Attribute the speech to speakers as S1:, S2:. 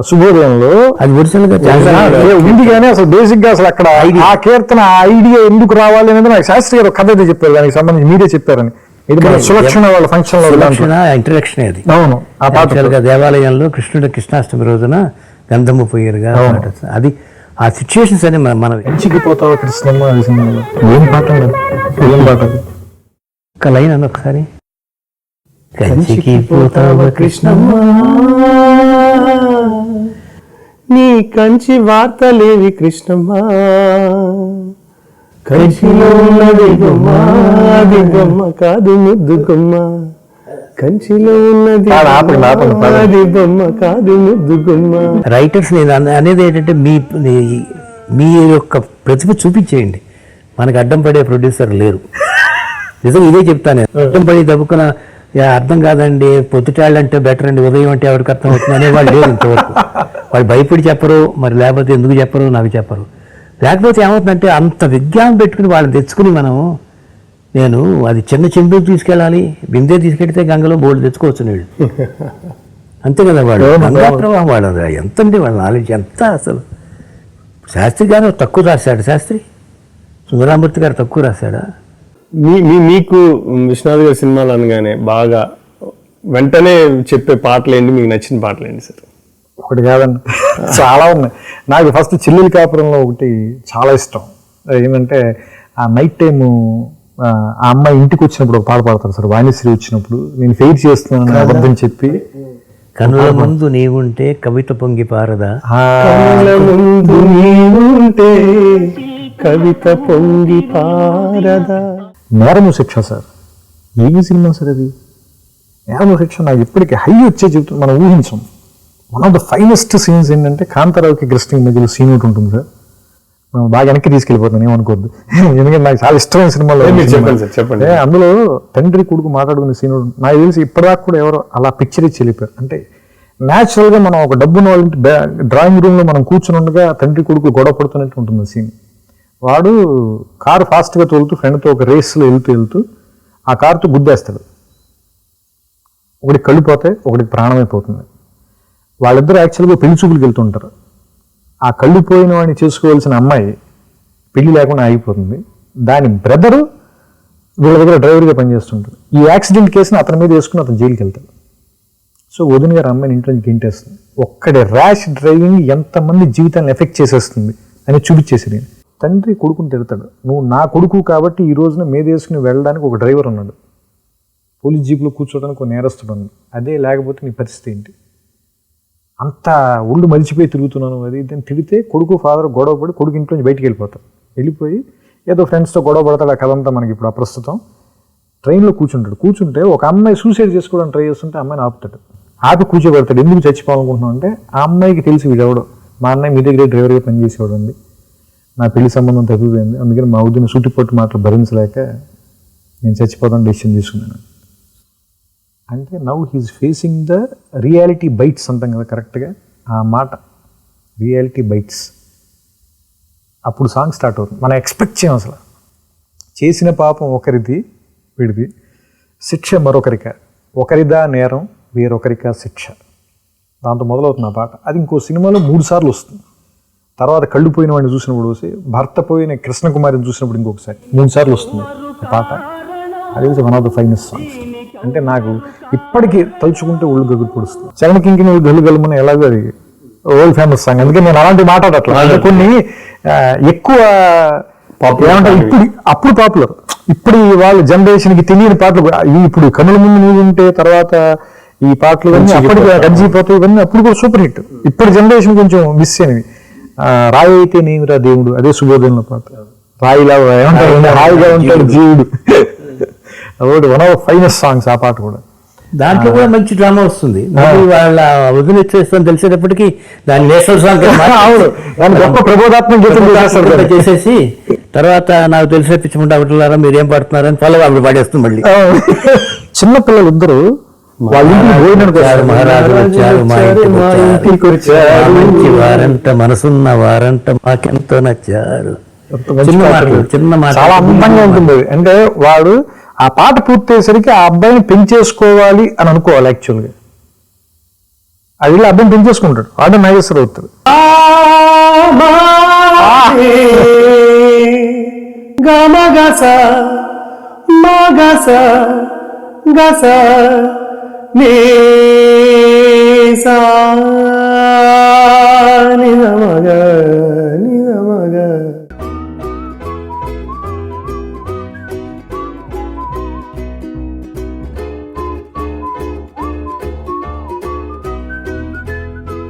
S1: శుభోదయంలో
S2: అది ఒరిజినల్ గా
S1: ఉంది కానీ అసలు బేసిక్ గా అసలు అక్కడ ఆ కీర్తన ఐడియా ఎందుకు రావాలి అనేది నాకు శాస్త్రి గారు కథ అయితే చెప్పారు, దానికి సంబంధించి మీరే చెప్పారని. ఇది మన సులక్షణ వాళ్ళ ఫంక్షన్ లో
S2: ఇంట్రడక్షన్ అది.
S1: అవును, ఆ పాట
S2: దేవాలయంలో కృష్ణాష్టమి రోజున గంధము పోయేరుగా అది ఆ సిచ్యువేషన్స్ అని మనం
S1: ఎంచికిపోతావా కృష్ణమ్మ ఏం పాట ఏం పాట
S2: ఒక లైన్ అని ఒకసారి కంచికి పోతావా కృష్ణమ్మ
S3: నీ కంచి వార్తలేవి కృష్ణమ్మ, కంచిలో ఉన్నది బొమ్మ, అది బొమ్మ కాదు ముద్దు గుమ్మ, కంచిలో ఉన్నది అది బొమ్మ కాదు ముద్దు గుమ్మ.
S2: రైటర్స్ నేను అనేది ఏంటంటే మీ యొక్క ప్రతిభ చూపించేయండి, మనకు అడ్డం పడే ప్రొడ్యూసర్ లేరు. నిజంగా ఇదే చెప్తాను, అడ్డం పడి దబ్బుకున్న అర్థం కాదండి పొద్దుటాళ్ళు అంటే బెటర్ అండి, ఉదయం అంటే ఎవరికి అర్థం అవుతుంది అనేవాళ్ళు లేరు ఇంతవరకు. వాళ్ళు భయపడి చెప్పరు, మరి లేకపోతే ఎందుకు చెప్పరు నాకు చెప్పరు. లేకపోతే ఏమవుతుందంటే అంత విజ్ఞానం పెట్టుకుని వాళ్ళని తెచ్చుకుని నేను అది చిన్న చెంబు తీసుకెళ్ళాలి, బిందె తీసుకెళ్తే గంగలో బోర్డు తెచ్చుకోవచ్చు నీళ్ళు, అంతే కదా. వాడు గంగా ప్రవాహం వాడు ఎంత అండి వాళ్ళ నాలెడ్జ్ ఎంత అసలు. శాస్త్రి గారు తక్కువ రాశాడు, శాస్త్రి సుందరామూర్తి గారు తక్కువ రాశాడా?
S3: మీకు విశ్వనాథ్ గారి సినిమాలు అనగానే బాగా వెంటనే చెప్పే పాటలు ఏంటి, మీకు నచ్చిన పాటలు ఏంటి సార్?
S1: ఒకటి కాదండి, చాలా ఉన్నాయి. నాకు ఫస్ట్ చెల్లెలి కాపురంలో ఒకటి చాలా ఇష్టం. ఏంటంటే ఆ నైట్ టైము ఆ అమ్మాయి ఇంటికి వచ్చినప్పుడు ఒక పాట పాడతారు సార్, వాణిశ్రీ వచ్చినప్పుడు నేను ఫెయిట్ చేస్తున్నాను అబద్ధం చెప్పి,
S2: కనుల ముందు నీవుంటే కవిత పొంగి పారదా,
S3: ముందు నీవుంటే కవిత పొంగి పారదా.
S1: నేరము శిక్ష సార్, ఏమి సినిమా సార్ అది. నేరము శిక్ష నాకు ఇప్పటికీ హై వచ్చే చెప్తుంది, మనం ఊహించాం. One of the finest scenes ఏంటంటే కాంతారావుకి కృష్ణకి మధ్యలో సీన్ ఒకటి ఉంటుంది సార్, మనం బాగా వెనక్కి తీసుకెళ్ళిపోతాను ఏమనుకోవద్దు, ఎందుకంటే నాకు చాలా ఇష్టమైన సినిమాలో
S3: చెప్పండి.
S1: అందులో తండ్రి కొడుకు మాట్లాడుకునే సీన్ నాకు తెలిసి ఇప్పటిదాకా కూడా ఎవరో అలా పిక్చర్ ఇచ్చి వెళ్ళిపోయారు. అంటే న్యాచురల్గా మనం ఒక డబ్బున్న వాళ్ళ డ్రాయింగ్ రూమ్లో మనం కూర్చుని ఉండగా తండ్రి కొడుకు గొడవ పడుతున్నట్టు ఉంటుంది సీన్. వాడు కారు ఫాస్ట్గా తోలుతూ ఫ్రెండ్తో ఒక రేస్లో వెళ్తూ ఆ కారుతో గుద్దేస్తాడు, ఒకటికి కళ్ళు పోతాయి, ఒకటికి ప్రాణమైపోతుంది. వాళ్ళిద్దరూ యాక్చువల్గా పెళ్లి చూపులకు వెళ్తుంటారు. ఆ కళ్ళు పోయిన వాడిని చేసుకోవాల్సిన అమ్మాయి పెళ్లి లేకుండా ఆగిపోతుంది. దాని బ్రదరు వీళ్ళ దగ్గర డ్రైవర్గా పనిచేస్తుంటాడు. ఈ యాక్సిడెంట్ కేసుని అతని మీద వేసుకుని అతను జైలుకి వెళ్తాడు. సో వదిన గారు అమ్మాయిని ఇంట్లో నుంచి గెంటేస్తుంది. ఒక్కడే ర్యాష్ డ్రైవింగ్ ఎంతమంది జీవితాన్ని ఎఫెక్ట్ చేసేస్తుంది అని చూపించేసి నేను తండ్రి కొడుకుని తిడతాడు, నువ్వు నా కొడుకు కాబట్టి ఈ రోజున మీద వేసుకుని వెళ్ళడానికి ఒక డ్రైవర్ ఉన్నాడు, పోలీస్ జీప్లో కూర్చోడానికి ఒక నేరస్తుడు ఉన్నాడు, అదే లేకపోతే నీ పరిస్థితి ఏంటి, అంత ఒళ్ళు మరిచిపోయి తిరుగుతున్నాను అది ఇదని తిడితే కొడుకు ఫాదర్ గొడవ పడి కొడుకు ఇంట్లో నుంచి బయటికి వెళ్ళిపోతారు. వెళ్ళిపోయి ఏదో ఫ్రెండ్స్తో గొడవ పడతాడు. ఆ కథ అంతా మనకి ఇప్పుడు అప్రస్తుతం. ట్రైన్లో కూర్చుంటే ఒక అమ్మాయి సూసైడ్ చేసుకోవడానికి ట్రై చేస్తుంటే అమ్మాయిని ఆపుతాడు, ఆపి కూర్చోబెడతాడు. ఎందుకు చచ్చిపోవాలనుకుంటున్నావు అంటే ఆ అమ్మాయికి తెలిసి వీడెవడో మా అన్నయ్య మీ దగ్గరే డ్రైవర్గా పనిచేసేవాడు అండి, నా పెళ్లి సంబంధం తప్పిపోయింది, అందుకని మా వద్దుని సూటిపట్టు మాటలు భరించలేక నేను చచ్చిపోతాను డెసిషన్ తీసుకున్నాను అంటే. Now he's facing the reality bites అంటాం కదా కరెక్ట్గా, ఆ మాట రియాలిటీ బైట్స్. అప్పుడు సాంగ్ స్టార్ట్ అవుతుంది. మనం ఎక్స్పెక్ట్ చేయం అసలు. చేసిన పాపం ఒకరిది వీడిది, శిక్ష మరొకరిక, ఒకరిదా నేరం వేరొకరికా శిక్ష, దాంతో మొదలవుతుంది ఆ పాట. అది ఇంకో సినిమాలో 3 సార్లు వస్తుంది. తర్వాత కళ్ళు పోయిన వాడిని చూసినప్పుడు వస్తే, భర్త పోయిన కృష్ణకుమారిని చూసినప్పుడు ఇంకొకసారి 3 సార్లు వస్తుంది ఆ పాట. అది one of the finest songs. అంటే నాకు ఇప్పటికీ తలుచుకుంటే ఒళ్ళు గగురు పొడుస్తుంది. చరణకింకి గల్లు గల్లుమని ఎలాగో అది ఓల్డ్ ఫేమస్ సాంగ్. అందుకే నేను అలాంటి మాట్లాడట్లా. అంటే కొన్ని ఎక్కువ ఏమంటారు ఇప్పుడు అప్పుడు పాపులర్, ఇప్పుడు వాళ్ళ జనరేషన్కి తెలియని పాటలు ఇప్పుడు కనుల ముందు నువ్వు ఉంటే తర్వాత ఈ పాటలు ఇవన్నీ అప్పటికి గంజిపోతాయి, ఇవన్నీ అప్పుడు కూడా సూపర్ హిట్. ఇప్పుడు జనరేషన్ కొంచెం మిస్ అయినవి. రాయి అయితే నేమిరా దేవుడు, అదే శుభోదయంలో పాట. రాయిలా ఏమంటారు హాయిగా ఉంటాడు జీవుడు, అదొకటి వన్ ఆఫ్ ఫైనెస్ట్ సాంగ్స్ ఆ పాట కూడా.
S2: దాంట్లో కూడా మంచి డ్రామా వస్తుంది. వాళ్ళ వదిలేస్తాను తెలిసేటప్పటికి దాని నేషనల్ సాంగ్
S1: గొప్ప ప్రబోధాత్మక
S2: చేసేసి తర్వాత నాకు తెలిసే పిచ్చుకుంటా ఉంటున్నారా మీరేం పడుతున్నారని పొలం అప్పుడు పాడేస్తుంది మళ్ళీ.
S1: చిన్నపిల్లలు ఇద్దరు
S2: మహారాజు వచ్చారు మా ఇంటికి వచ్చారు, మంచి వారంట మనసున్న వారంట మాకెంతో నచ్చారు. చిన్న మాట
S1: చాలా అందంగా ఉంటుంది. అంటే వాడు ఆ పాట పూర్తయ్యేసరికి ఆ అబ్బాయిని పెంచేసుకోవాలి అని అనుకోవాలి యాక్చువల్గా. అది వెళ్ళి అర్థం పెంచేసుకుంటాడు, ఆడ నాగేశ్వరరావు అవుతాడు.
S3: గమగస మగస గస నీ